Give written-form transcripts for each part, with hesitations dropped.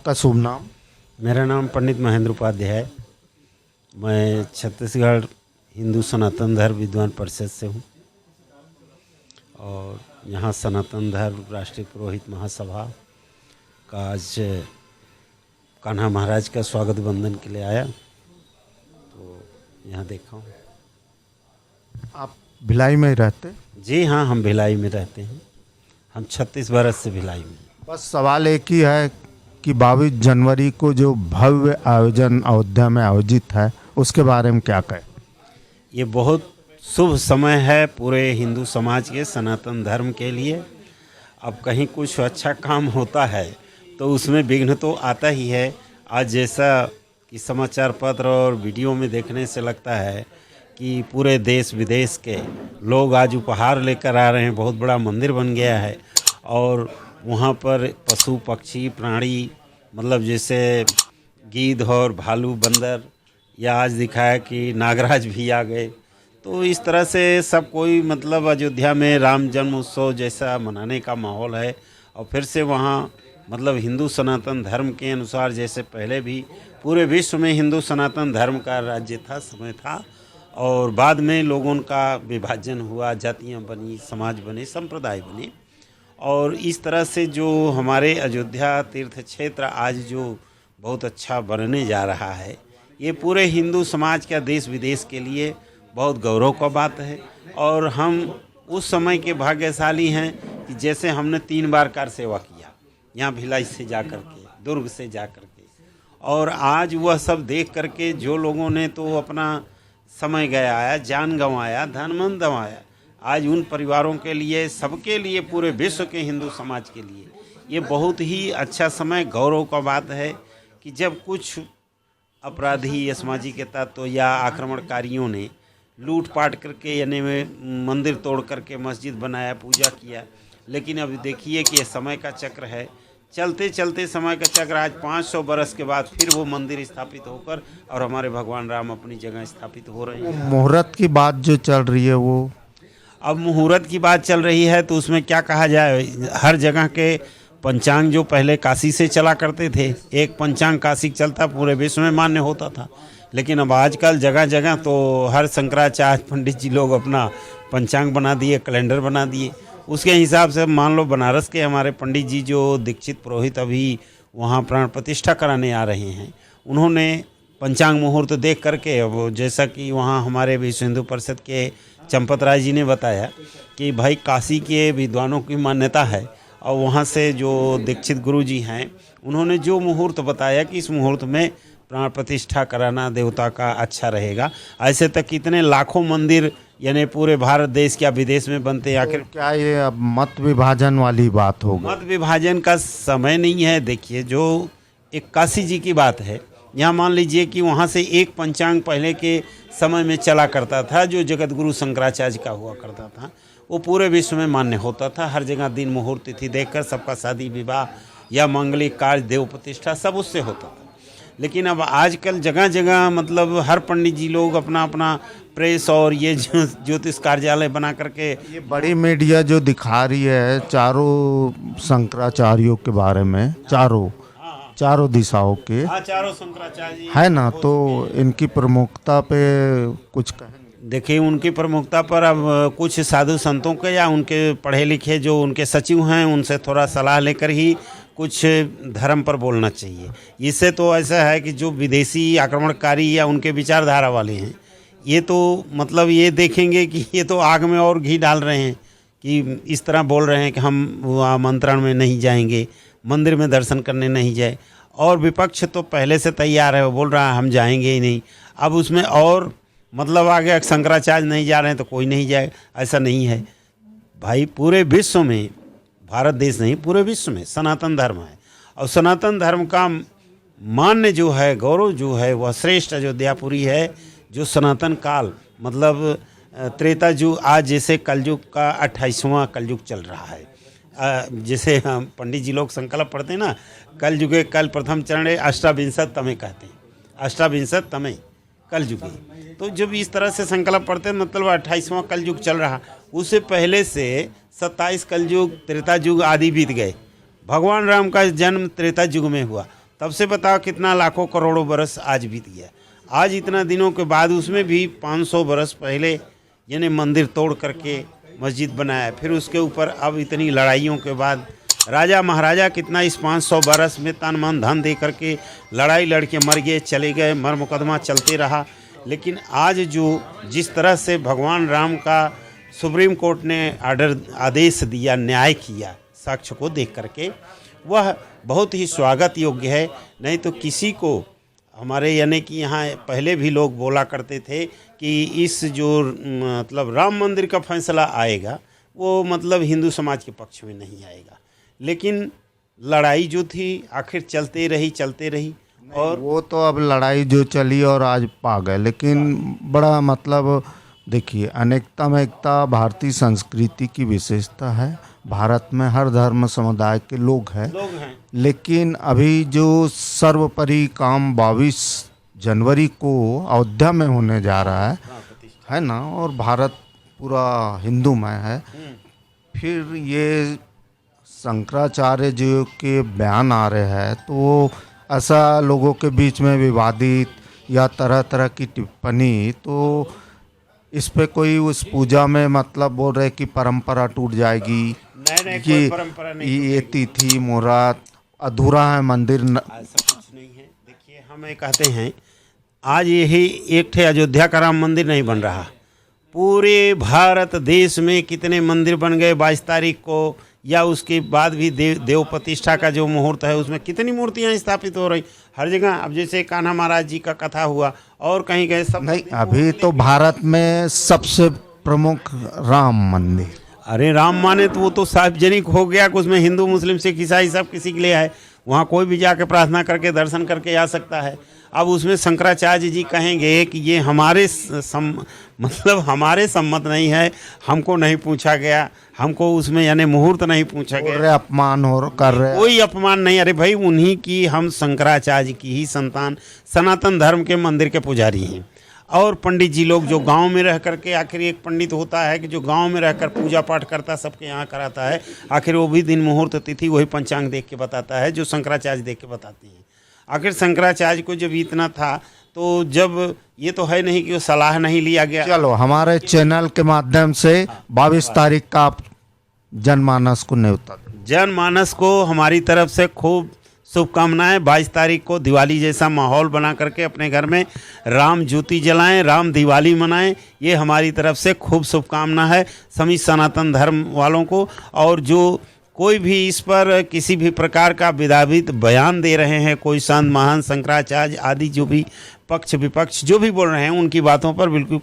आपका शुभ नाम? मेरा नाम पंडित महेंद्र उपाध्याय है। मैं छत्तीसगढ़ हिंदू सनातन धर्म विद्वान परिषद से हूँ और यहाँ सनातन धर्म राष्ट्रीय पुरोहित महासभा का आज कान्हा महाराज का स्वागत बंदन के लिए आया, तो यहाँ देखा हूँ। आप भिलाई में रहते? जी हाँ, हम भिलाई में रहते हैं। हम 36 बरस से भिलाई में। बस सवाल एक ही है कि 22 जनवरी को जो भव्य आयोजन अयोध्या में आयोजित है उसके बारे में क्या कहें? ये बहुत शुभ समय है पूरे हिंदू समाज के, सनातन धर्म के लिए। अब कहीं कुछ अच्छा काम होता है तो उसमें विघ्न तो आता ही है। आज जैसा कि समाचार पत्र और वीडियो में देखने से लगता है कि पूरे देश विदेश के लोग आज उपहार लेकर आ रहे हैं। बहुत बड़ा मंदिर बन गया है और वहाँ पर पशु पक्षी प्राणी, मतलब जैसे गीद और भालू बंदर, या आज दिखाया कि नागराज भी आ गए। तो इस तरह से सब कोई मतलब अयोध्या में राम जन्म उत्सव जैसा मनाने का माहौल है। और फिर से वहाँ मतलब हिंदू सनातन धर्म के अनुसार, जैसे पहले भी पूरे विश्व में हिंदू सनातन धर्म का राज्य था, समय था, और बाद में लोगों का विभाजन हुआ, जातियाँ बनी, समाज बने, संप्रदाय बने। और इस तरह से जो हमारे अयोध्या तीर्थ क्षेत्र आज जो बहुत अच्छा बनने जा रहा है, ये पूरे हिंदू समाज का देश विदेश के लिए बहुत गौरव का बात है। और हम उस समय के भाग्यशाली हैं कि जैसे हमने 3 बार कार सेवा किया, यहाँ भिलाई से जा कर के, दुर्ग से जा कर के, और आज वह सब देख करके जो लोगों ने तो अपना समय गंवाया, जान गंवाया, धन मन गंवाया, आज उन परिवारों के लिए, सबके लिए, पूरे विश्व के हिंदू समाज के लिए ये बहुत ही अच्छा समय, गौरव का बात है कि जब कुछ अपराधी या सामाजिक तत्व या आक्रमणकारियों ने लूटपाट करके यानी में मंदिर तोड़ करके मस्जिद बनाया, पूजा किया। लेकिन अब देखिए कि ये समय का चक्र है, चलते चलते समय का चक्र आज 500 बरस के बाद फिर वो मंदिर स्थापित होकर और हमारे भगवान राम अपनी जगह स्थापित हो रहे हैं। मुहूर्त की बात जो चल रही है वो अब मुहूर्त की बात चल रही है तो उसमें क्या कहा जाए, हर जगह के पंचांग जो पहले काशी से चला करते थे, एक पंचांग काशी चलता, पूरे विश्व में मान्य होता था। लेकिन अब आजकल जगह जगह तो हर शंकराचार्य पंडित जी लोग अपना पंचांग बना दिए, कैलेंडर बना दिए। उसके हिसाब से मान लो बनारस के हमारे पंडित जी जो दीक्षित पुरोहित अभी वहाँ प्राण प्रतिष्ठा कराने आ रहे हैं, उन्होंने पंचांग मुहूर्त देख करके, वो जैसा कि वहाँ हमारे विश्व हिंदू परिषद के चंपत राय जी ने बताया कि भाई काशी के विद्वानों की मान्यता है और वहाँ से जो दीक्षित गुरु जी हैं उन्होंने जो मुहूर्त बताया कि इस मुहूर्त में प्राण प्रतिष्ठा कराना देवता का अच्छा रहेगा। ऐसे तक कितने लाखों मंदिर यानी पूरे भारत देश या विदेश में बनते। आखिर तो क्या ये अब मत विभाजन वाली बात होगी? मत विभाजन का समय नहीं है। देखिए, जो एक काशी जी की बात है, यहाँ मान लीजिए कि वहाँ से एक पंचांग पहले के समय में चला करता था जो जगत गुरु शंकराचार्य का हुआ करता था, वो पूरे विश्व में मान्य होता था। हर जगह दिन मुहूर्त तिथि देखकर सबका शादी विवाह या मांगलिक कार्य देव प्रतिष्ठा सब उससे होता था। लेकिन अब आजकल जगह जगह मतलब हर पंडित जी लोग अपना अपना प्रेस और ये ज्योतिष कार्यालय बना करके, ये बड़ी मीडिया जो दिखा रही है चारों शंकराचार्यों के बारे में, चारों दिशाओं के, हाँ, चारों शंकराचार्य जी है ना, तो इनकी प्रमुखता पे कुछ कहें? देखिए, उनकी प्रमुखता पर अब कुछ साधु संतों के या उनके पढ़े लिखे जो उनके सचिव हैं उनसे थोड़ा सलाह लेकर ही कुछ धर्म पर बोलना चाहिए। इससे तो ऐसा है कि जो विदेशी आक्रमणकारी या उनके विचारधारा वाले हैं, ये तो मतलब ये देखेंगे कि ये तो आग में और घी डाल रहे हैं कि इस तरह बोल रहे हैं कि हम आमंत्रण में नहीं जाएंगे, मंदिर में दर्शन करने नहीं जाए। और विपक्ष तो पहले से तैयार है, वो बोल रहा है हम जाएंगे ही नहीं। अब उसमें और मतलब आ गया, शंकराचार्य नहीं जा रहे हैं तो कोई नहीं जाए, ऐसा नहीं है भाई। पूरे विश्व में, भारत देश नहीं पूरे विश्व में सनातन धर्म है और सनातन धर्म का मान्य जो है, गौरव जो है, वह श्रेष्ठ अयोध्यापुरी है। जो सनातन काल मतलब त्रेता युग, आज जैसे कलयुग का 28वां कलयुग चल रहा है। जैसे हम पंडित जी लोग संकल्प पढ़ते हैं ना, कल युगे कल प्रथम चरण अष्टाविंशत तमें कहते हैं, अष्टाविंशत तमें कल युगे। तो जब इस तरह से संकल्प पढ़ते हैं मतलब 28वां कल युग चल रहा, उससे पहले से 27 कलयुग त्रेता युग आदि बीत गए। भगवान राम का जन्म त्रेता युग में हुआ, तब से बताओ कितना लाखों करोड़ों बरस आज बीत गया। आज इतना दिनों के बाद उसमें भी 500 बरस पहले यानी मंदिर तोड़ करके मस्जिद बनाया, फिर उसके ऊपर अब इतनी लड़ाइयों के बाद राजा महाराजा कितना इस 500 बरस में तन मन धन दे करके लड़ाई लड़ के मर गए, चले गए, मर मुकदमा चलते रहा। लेकिन आज जो जिस तरह से भगवान राम का सुप्रीम कोर्ट ने आदेश दिया, न्याय किया साक्ष्य को देख करके, वह बहुत ही स्वागत योग्य है। नहीं तो किसी को हमारे यानी कि यहाँ पहले भी लोग बोला करते थे कि इस जो मतलब राम मंदिर का फैसला आएगा वो मतलब हिंदू समाज के पक्ष में नहीं आएगा। लेकिन लड़ाई जो थी आखिर चलते रही और वो तो अब लड़ाई जो चली और आज पा गए। लेकिन बड़ा मतलब देखिए, अनेकता में एकता भारतीय संस्कृति की विशेषता है। भारत में हर धर्म समुदाय के लोग हैं। लेकिन अभी जो सर्वोपरि काम 22 जनवरी को अयोध्या में होने जा रहा है ना, और भारत पूरा हिंदूमय है। फिर ये शंकराचार्य जी के बयान आ रहे हैं तो ऐसा लोगों के बीच में विवादित या तरह तरह की टिप्पणी, तो इस पे कोई उस पूजा में मतलब बोल रहे कि परंपरा टूट जाएगी, नहीं, कि कोई परंपरा नहीं, ये तिथि मुहूर्त अधूरा है, मंदिर ऐसा कुछ नहीं है। देखिए, हम ये कहते हैं आज यही एक ठे अयोध्या का राम मंदिर नहीं बन रहा, पूरे भारत देश में कितने मंदिर बन गए 22 तारीख को, या उसके बाद भी देव प्रतिष्ठा का जो मुहूर्त है उसमें कितनी मूर्तियां स्थापित हो रही हर जगह। अब जैसे कान्हा महाराज जी का कथा हुआ और कहीं गए सब नहीं। अभी तो भारत में सबसे प्रमुख राम मंदिर, अरे राम माने तो वो तो सार्वजनिक हो गया कि उसमें हिंदू मुस्लिम सिख ईसाई सब किसी के लिए है, वहाँ कोई भी जाके प्रार्थना करके दर्शन करके आ सकता है। अब उसमें शंकराचार्य जी कहेंगे कि ये हमारे मतलब हमारे सम्मत नहीं है, हमको नहीं पूछा गया, हमको उसमें यानी मुहूर्त नहीं पूछा गया, अपमान हो कर रहे। कोई अपमान नहीं। अरे भाई, उन्हीं की हम शंकराचार्य की ही संतान सनातन धर्म के मंदिर के पुजारी हैं। और पंडित जी लोग जो गांव में रह करके, आखिर एक पंडित होता है कि जो गांव में रहकर पूजा पाठ करता, सबके यहाँ कराता है, आखिर वो भी दिन मुहूर्त तिथि वही पंचांग देख के बताता है जो शंकराचार्य देख के बताते हैं। आखिर शंकराचार्य को जब इतना था तो जब ये तो है नहीं कि वो सलाह नहीं लिया गया। चलो, हमारे चैनल के माध्यम से 22 तारीख का आप जनमानस को न्योता दें। जनमानस को हमारी तरफ से खूब शुभकामनाएं। 22 तारीख को दिवाली जैसा माहौल बना करके अपने घर में राम ज्योति जलाएं, राम दिवाली मनाएं, ये हमारी तरफ से खूब शुभकामना है सभी सनातन धर्म वालों को। और जो कोई भी इस पर किसी भी प्रकार का विवादित बयान दे रहे हैं, कोई संत महान शंकराचार्य आदि जो भी पक्ष विपक्ष जो भी बोल रहे हैं, उनकी बातों पर बिल्कुल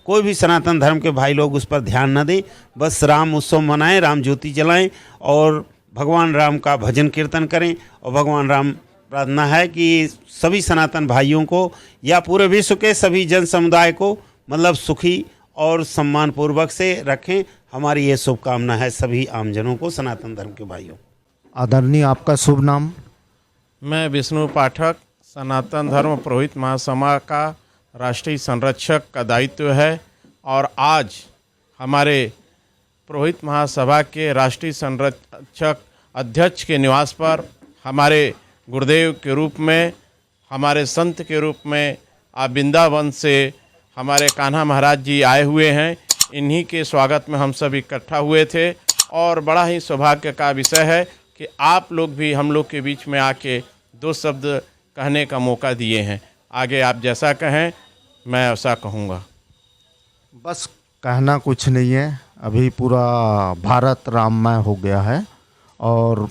कोई भी सनातन धर्म के भाई लोग उस पर ध्यान न दें। बस राम उत्सव मनाएं, राम ज्योति जलाएं और भगवान राम का भजन कीर्तन करें। और भगवान राम प्रार्थना है कि सभी सनातन भाइयों को या पूरे विश्व के सभी जन समुदाय को मतलब सुखी और सम्मानपूर्वक से रखें। हमारी ये शुभकामना है सभी आमजनों को, सनातन धर्म के भाइयों। आदरणीय, आपका शुभ नाम? मैं विष्णु पाठक, सनातन धर्म पुरोहित महासभा का राष्ट्रीय संरक्षक का दायित्व है। और आज हमारे पुरोहित महासभा के राष्ट्रीय संरक्षक अध्यक्ष के निवास पर हमारे गुरुदेव के रूप में, हमारे संत के रूप में आप वृंदावन से हमारे कान्हा महाराज जी आए हुए हैं। इन्हीं के स्वागत में हम सब इकट्ठा हुए थे और बड़ा ही सौभाग्य का विषय है कि आप लोग भी हम लोग के बीच में आके 2 शब्द कहने का मौका दिए हैं। आगे आप जैसा कहें मैं ऐसा कहूँगा। बस कहना कुछ नहीं है, अभी पूरा भारत राममय हो गया है। और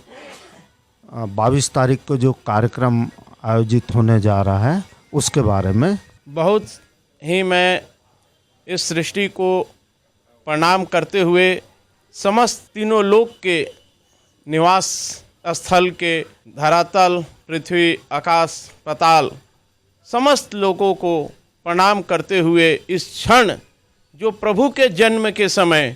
22 तारीख को जो कार्यक्रम आयोजित होने जा रहा है उसके बारे में बहुत ही मैं इस सृष्टि को प्रणाम करते हुए समस्त तीनों लोक के निवास स्थल के धरातल, पृथ्वी, आकाश, पाताल समस्त लोगों को प्रणाम करते हुए इस क्षण जो प्रभु के जन्म के समय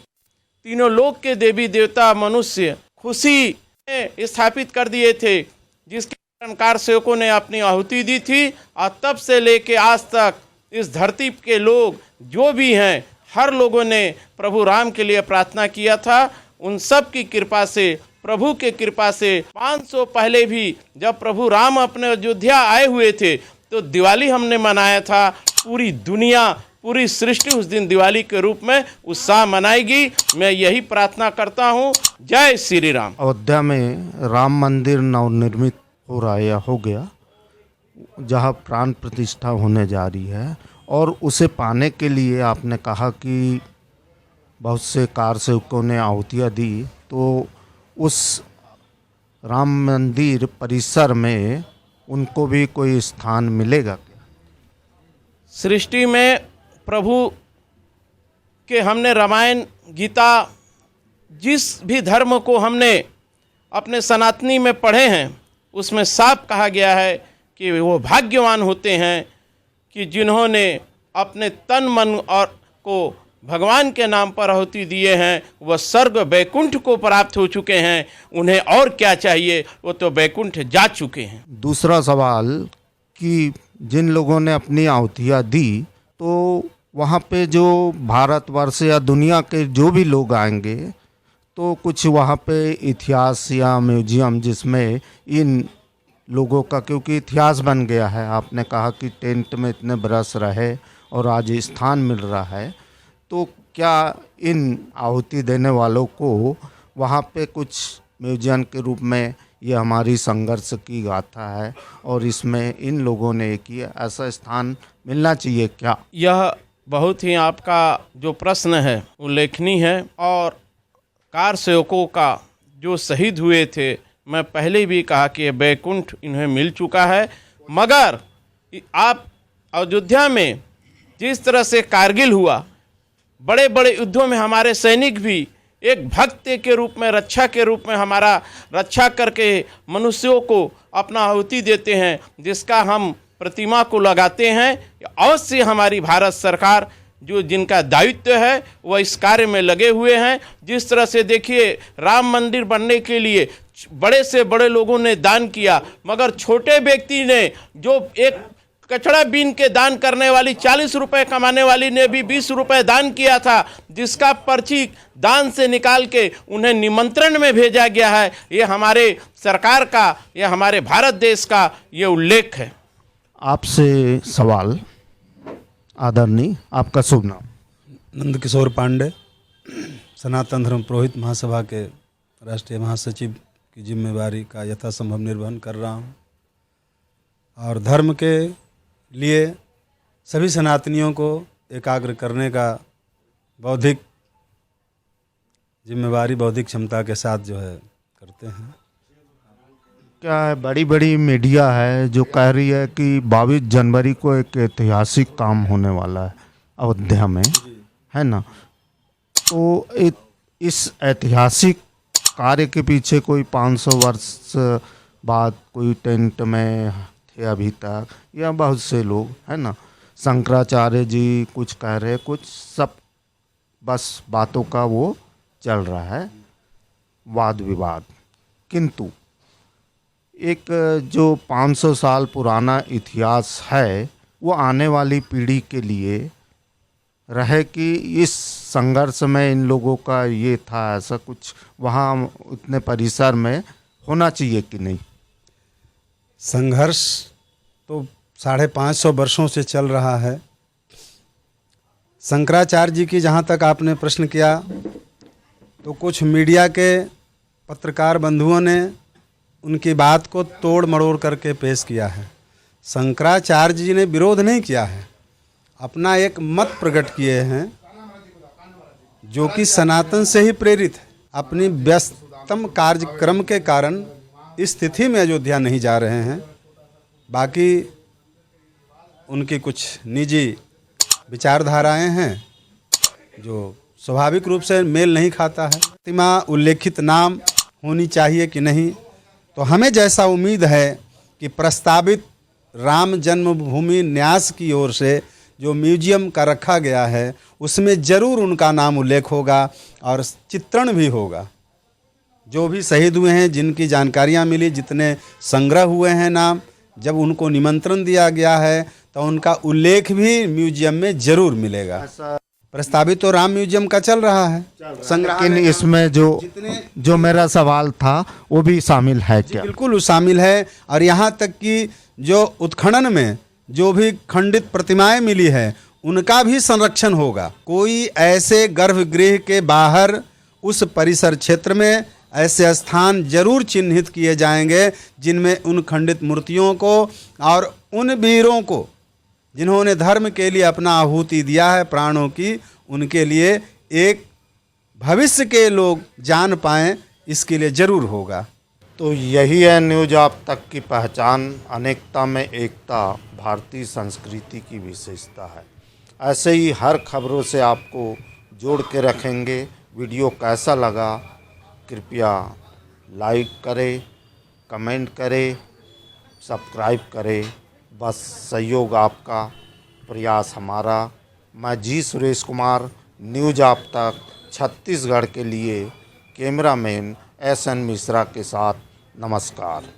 तीनों लोक के देवी देवता मनुष्य खुशी स्थापित कर दिए थे, जिसके कारण कार सेवकों ने अपनी आहुति दी थी। और तब से लेके आज तक इस धरती के लोग जो भी हैं, हर लोगों ने प्रभु राम के लिए प्रार्थना किया था। उन सब की कृपा से प्रभु के कृपा से 500 पहले भी जब प्रभु राम अपने अयोध्या आए हुए थे तो दिवाली हमने मनाया था। पूरी दुनिया, पूरी सृष्टि उस दिन दिवाली के रूप में उत्साह मनाएगी। मैं यही प्रार्थना करता हूँ। जय श्री राम। अयोध्या में राम मंदिर नवनिर्मित हो रहा है या हो गया, जहाँ प्राण प्रतिष्ठा होने जा रही है, और उसे पाने के लिए आपने कहा कि बहुत से कार सेवकों ने आहुतियाँ दी, तो उस राम मंदिर परिसर में उनको भी कोई स्थान मिलेगा क्या? सृष्टि में प्रभु के हमने रामायण, गीता, जिस भी धर्म को हमने अपने सनातनी में पढ़े हैं उसमें साफ कहा गया है कि वो भाग्यवान होते हैं कि जिन्होंने अपने तन मन और को भगवान के नाम पर आहुति दिए हैं, वह स्वर्ग बैकुंठ को प्राप्त हो चुके हैं। उन्हें और क्या चाहिए, वो तो बैकुंठ जा चुके हैं। दूसरा सवाल कि जिन लोगों ने अपनी आहुतियाँ दी, तो वहाँ पे जो भारतवर्ष या दुनिया के जो भी लोग आएंगे, तो कुछ वहाँ पे इतिहास या म्यूजियम जिसमें इन लोगों का, क्योंकि इतिहास बन गया है, आपने कहा कि टेंट में इतने बरस रहे और आज स्थान मिल रहा है, तो क्या इन आहुति देने वालों को वहाँ पे कुछ म्यूजियम के रूप में ये हमारी संघर्ष की गाथा है और इसमें इन लोगों ने किया, ऐसा स्थान मिलना चाहिए क्या? यह बहुत ही आपका जो प्रश्न है उल्लेखनीय है। और कार सेवकों का जो शहीद हुए थे, मैं पहले भी कहा कि बैकुंठ इन्हें मिल चुका है। मगर आप अयोध्या में जिस तरह से कारगिल हुआ, बड़े बड़े युद्धों में हमारे सैनिक भी एक भक्त के रूप में, रक्षा के रूप में हमारा रक्षा करके मनुष्यों को अपना आहुति देते हैं, जिसका हम प्रतिमा को लगाते हैं। अवश्य हमारी भारत सरकार जो जिनका दायित्व है वह इस कार्य में लगे हुए हैं। जिस तरह से देखिए, राम मंदिर बनने के लिए बड़े से बड़े लोगों ने दान किया, मगर छोटे व्यक्ति ने जो एक कचड़ा बीन के दान करने वाली 40 रुपए कमाने वाली ने भी 20 रुपए दान किया था, जिसका पर्ची दान से निकाल के उन्हें निमंत्रण में भेजा गया है। ये हमारे सरकार का, ये हमारे भारत देश का ये उल्लेख है। आपसे सवाल आदरणीय, आपका शुभ नाम? नंद किशोर पांडे, सनातन धर्म पुरोहित महासभा के राष्ट्रीय महासचिव की जिम्मेवारी का यथासंभव निर्वहन कर रहा हूँ और धर्म के लिए सभी सनातनियों को एकाग्र करने का बौद्धिक जिम्मेवारी, बौद्धिक क्षमता के साथ जो है करते हैं। क्या है, बड़ी बड़ी मीडिया है जो कह रही है कि 22 जनवरी को एक ऐतिहासिक काम होने वाला है अयोध्या में, है ना? तो इस ऐतिहासिक कार्य के पीछे कोई 500 वर्ष बाद कोई टेंट में थे अभी तक, या बहुत से लोग, है ना? शंकराचार्य जी कुछ कह रहे, कुछ सब बस बातों का वो चल रहा है, वाद विवाद। किंतु एक जो 500 साल पुराना इतिहास है वो आने वाली पीढ़ी के लिए रहे कि इस संघर्ष में इन लोगों का ये था, ऐसा कुछ वहाँ उतने परिसर में होना चाहिए कि नहीं? संघर्ष तो 550 वर्षों से चल रहा है। शंकराचार्य जी की जहाँ तक आपने प्रश्न किया, तो कुछ मीडिया के पत्रकार बंधुओं ने उनकी बात को तोड़ मरोड़ करके पेश किया है। शंकराचार्य जी ने विरोध नहीं किया है, अपना एक मत प्रकट किए हैं जो कि सनातन से ही प्रेरित है। अपनी व्यस्तम कार्यक्रम के कारण इस तिथि में अयोध्या नहीं जा रहे हैं। बाकी उनकी कुछ निजी विचारधाराएं हैं जो स्वाभाविक रूप से मेल नहीं खाता है। प्रतिमा उल्लेखित नाम होनी चाहिए कि नहीं, तो हमें जैसा उम्मीद है कि प्रस्तावित राम जन्मभूमि न्यास की ओर से जो म्यूजियम का रखा गया है उसमें ज़रूर उनका नाम उल्लेख होगा और चित्रण भी होगा। जो भी शहीद हुए हैं, जिनकी जानकारियां मिली, जितने संग्रह हुए हैं नाम, जब उनको निमंत्रण दिया गया है तो उनका उल्लेख भी म्यूजियम में ज़रूर मिलेगा। प्रस्तावित तो राम म्यूजियम का चल रहा है लेकिन संग्रहालय इसमें जो मेरा सवाल था वो भी शामिल है क्या? बिल्कुल वो शामिल है। और यहाँ तक कि जो उत्खनन में जो भी खंडित प्रतिमाएं मिली है उनका भी संरक्षण होगा। कोई ऐसे गर्भगृह के बाहर उस परिसर क्षेत्र में ऐसे स्थान जरूर चिन्हित किए जाएंगे जिनमें उन खंडित मूर्तियों को और उन वीरों को जिन्होंने धर्म के लिए अपना आहुति दिया है प्राणों की, उनके लिए एक भविष्य के लोग जान पाएं, इसके लिए जरूर होगा। तो यही है न्यूज आप तक की पहचान, अनेकता में एकता, भारतीय संस्कृति की विशेषता है। ऐसे ही हर खबरों से आपको जोड़ के रखेंगे। वीडियो कैसा लगा कृपया लाइक करें, कमेंट करें, सब्सक्राइब करें। बस सहयोग आपका, प्रयास हमारा। मैं जी सुरेश कुमार, न्यूज आप तक छत्तीसगढ़ के लिए कैमरामैन SN मिश्रा के साथ, नमस्कार।